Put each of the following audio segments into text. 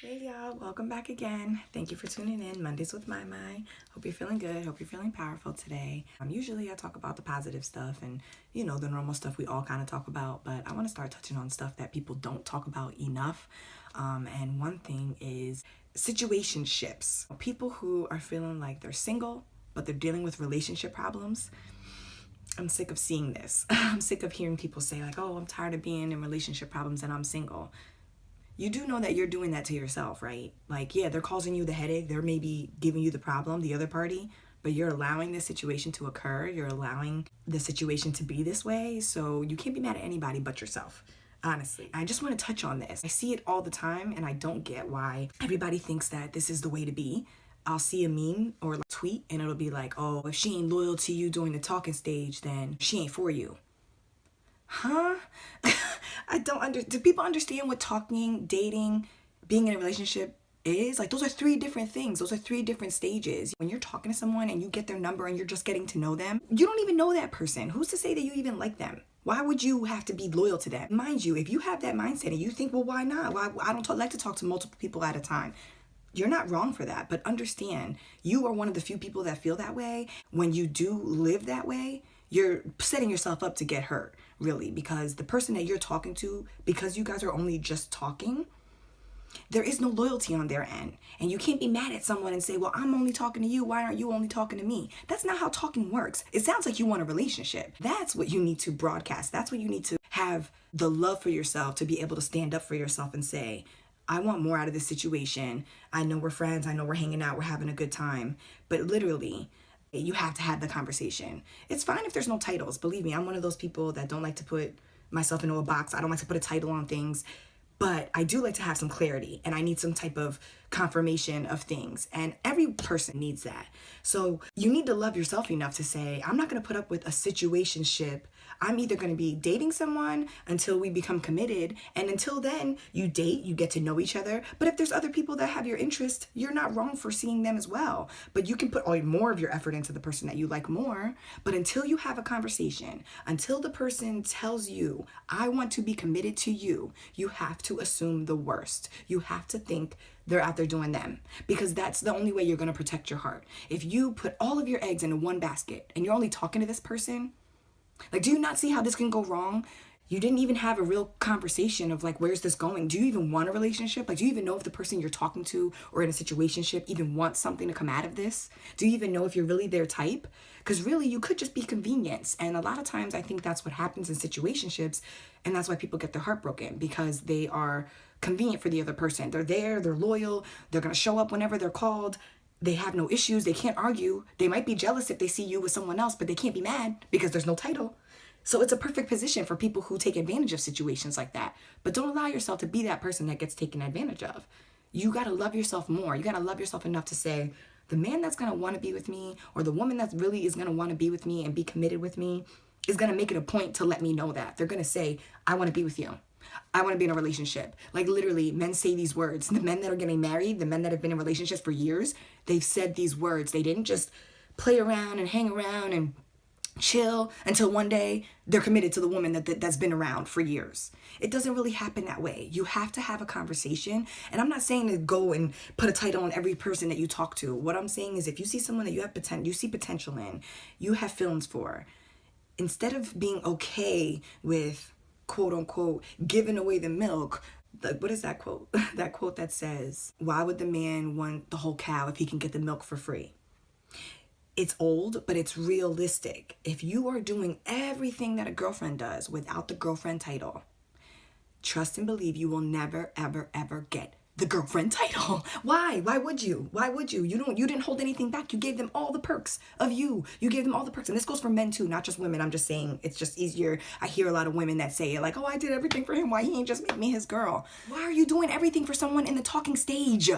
Hey y'all, welcome back again. Thank you for tuning in. Mondays with My. Hope you're feeling good. Hope you're feeling powerful today. Usually I talk about the positive stuff and, the normal stuff we all kind of talk about, but I want to start touching on stuff that people don't talk about enough. And one thing is situationships. People who are feeling like they're single, but they're dealing with relationship problems. I'm sick of seeing this. I'm sick of hearing people say like, oh, I'm tired of being in relationship problems and I'm single. You do know that you're doing that to yourself, right? Like, yeah, they're causing you the headache. They're maybe giving you the problem, the other party, but you're allowing this situation to occur. You're allowing the situation to be this way. So you can't be mad at anybody but yourself. Honestly, I just want to touch on this. I see it all the time and I don't get why everybody thinks that this is the way to be. I'll see a meme or a tweet and it'll be like, oh, if she ain't loyal to you during the talking stage, then she ain't for you. Huh? Do people understand what talking, dating, being in a relationship is? Like, those are three different things. Those are three different stages. When you're talking to someone and you get their number and you're just getting to know them, you don't even know that person. Who's to say that you even like them? Why would you have to be loyal to them? Mind you, if you have that mindset and you think, well, why not? Why I don't like to talk to multiple people at a time. You're not wrong for that, but understand you are one of the few people that feel that way. When you do live that way, you're setting yourself up to get hurt, really, because the person that you're talking to, because you guys are only just talking, there is no loyalty on their end. And you can't be mad at someone and say, well, I'm only talking to you. Why aren't you only talking to me? That's not how talking works. It sounds like you want a relationship. That's what you need to broadcast. That's what you need to have the love for yourself, to be able to stand up for yourself and say, I want more out of this situation. I know we're friends. I know we're hanging out. We're having a good time. But literally, you have to have the conversation. It's fine if there's no titles. Believe me, I'm one of those people that don't like to put myself into a box. I don't like to put a title on things. But I do like to have some clarity and I need some type of confirmation of things. And every person needs that. So you need to love yourself enough to say, I'm not going to put up with a situationship. I'm either going to be dating someone until we become committed. And until then, you date, you get to know each other. But if there's other people that have your interest, you're not wrong for seeing them as well. But you can put all more of your effort into the person that you like more. But until you have a conversation, until the person tells you, I want to be committed to you, you have to assume the worst. You have to think they're out there doing them, because that's the only way you're going to protect your heart. If you put all of your eggs into one basket and you're only talking to this person, like, do you not see how this can go wrong? You didn't even have a real conversation of like, where's this going? Do you even want a relationship? Like, do you even know if the person you're talking to or in a situationship even wants something to come out of this? Do you even know if you're really their type? Because really, you could just be convenience. And a lot of times I think that's what happens in situationships. And that's why people get their heart broken, because they are convenient for the other person. They're there, they're loyal, they're going to show up whenever they're called. They have no issues. They can't argue. They might be jealous if they see you with someone else, but they can't be mad because there's no title. So it's a perfect position for people who take advantage of situations like that. But don't allow yourself to be that person that gets taken advantage of. You got to love yourself more. You got to love yourself enough to say, the man that's going to want to be with me, or the woman that really is going to want to be with me and be committed with me, is going to make it a point to let me know that. They're going to say, I want to be with you. I want to be in a relationship. Like, literally, men say these words. The men that are getting married, the men that have been in relationships for years, they've said these words. They didn't just play around and hang around and chill until one day they're committed to the woman that's been around for years. It doesn't really happen that way. You have to have a conversation. And I'm not saying to go and put a title on every person that you talk to. What I'm saying is, if you see someone that you see potential in, you have feelings for, instead of being okay with, quote unquote, giving away the milk. What is that quote? That quote that says, why would the man want the whole cow if he can get the milk for free? It's old, but it's realistic. If you are doing everything that a girlfriend does without the girlfriend title, trust and believe you will never, ever, ever get the girlfriend title. Why? Why would you? Why would you? You didn't hold anything back. You gave them all the perks of you. You gave them all the perks. And this goes for men too, not just women. I'm just saying, it's just easier. I hear a lot of women that say it like, oh, I did everything for him. Why he ain't just make me his girl? Why are you doing everything for someone in the talking stage?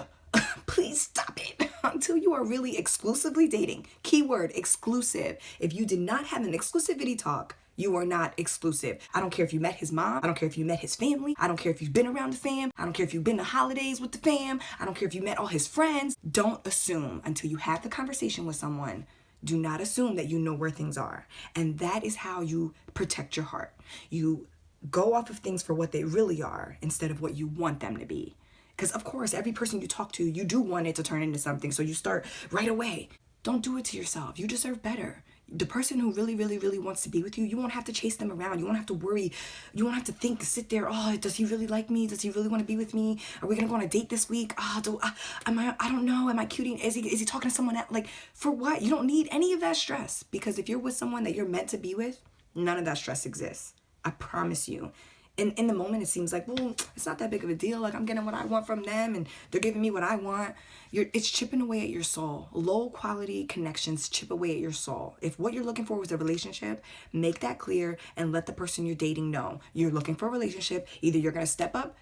Please stop it. Until you are really exclusively dating. Keyword, exclusive. If you did not have an exclusivity talk, you are not exclusive. I don't care if you met his mom. I don't care if you met his family. I don't care if you've been around the fam. I don't care if you've been to holidays with the fam. I don't care if you met all his friends. Don't assume until you have the conversation with someone. Do not assume that you know where things are. And that is how you protect your heart. You go off of things for what they really are instead of what you want them to be. Because of course, every person you talk to, you do want it to turn into something. So you start right away. Don't do it to yourself. You deserve better. The person who really, really, really wants to be with you, you won't have to chase them around. You won't have to worry. You won't have to think, sit there. Oh, does he really like me? Does he really want to be with me? Are we gonna go on a date this week? I don't know. Am I cuting? Is he talking to someone else? Like, for what? You don't need any of that stress, because if you're with someone that you're meant to be with, none of that stress exists. I promise you. In the moment, it seems like, well, it's not that big of a deal. Like, I'm getting what I want from them and they're giving me what I want. It's chipping away at your soul. Low quality connections chip away at your soul. If what you're looking for was a relationship, make that clear and let the person you're dating know. You're looking for a relationship. Either you're going to step up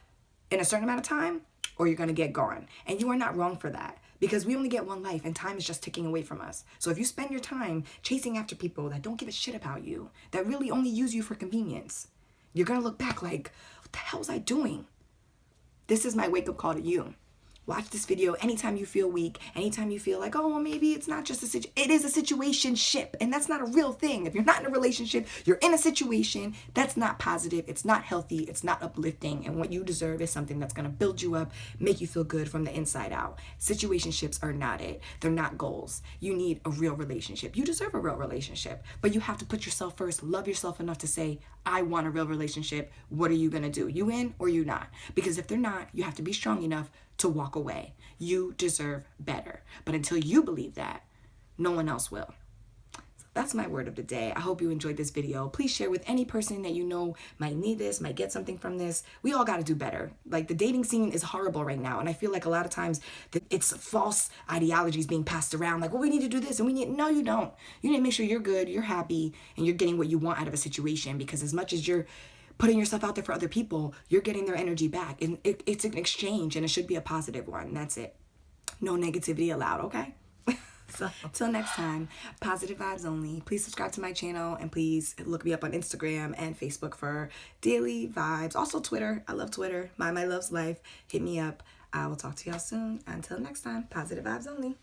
in a certain amount of time or you're going to get gone. And you are not wrong for that, because we only get one life and time is just ticking away from us. So if you spend your time chasing after people that don't give a shit about you, that really only use you for convenience, you're going to look back like, what the hell was I doing? This is my wake-up call to you. Watch this video anytime you feel weak, anytime you feel like, oh, well, maybe it's not just it is a situationship, and that's not a real thing. If you're not in a relationship, you're in a situation that's not positive, it's not healthy, it's not uplifting, and what you deserve is something that's going to build you up, make you feel good from the inside out. Situationships are not it. They're not goals. You need a real relationship. You deserve a real relationship, but you have to put yourself first, love yourself enough to say, I want a real relationship. What are you going to do? You in or you not? Because if they're not, you have to be strong enough to walk away. You deserve better. But until you believe that, no one else will. So that's my word of the day. I hope you enjoyed this video. Please share with any person that you know might need this, might get something from this. We all got to do better. Like, the dating scene is horrible right now. And I feel like a lot of times that it's false ideologies being passed around. Like, well, we need to do this and we need, no, you don't. You need to make sure you're good, you're happy, and you're getting what you want out of a situation. Because as much as you're putting yourself out there for other people, you're getting their energy back. And it's an exchange, and it should be a positive one. That's it. No negativity allowed, okay? So till next time, positive vibes only. Please subscribe to my channel, and please look me up on Instagram and Facebook for daily vibes. Also Twitter. I love Twitter. My loves life. Hit me up. I will talk to y'all soon. Until next time, positive vibes only.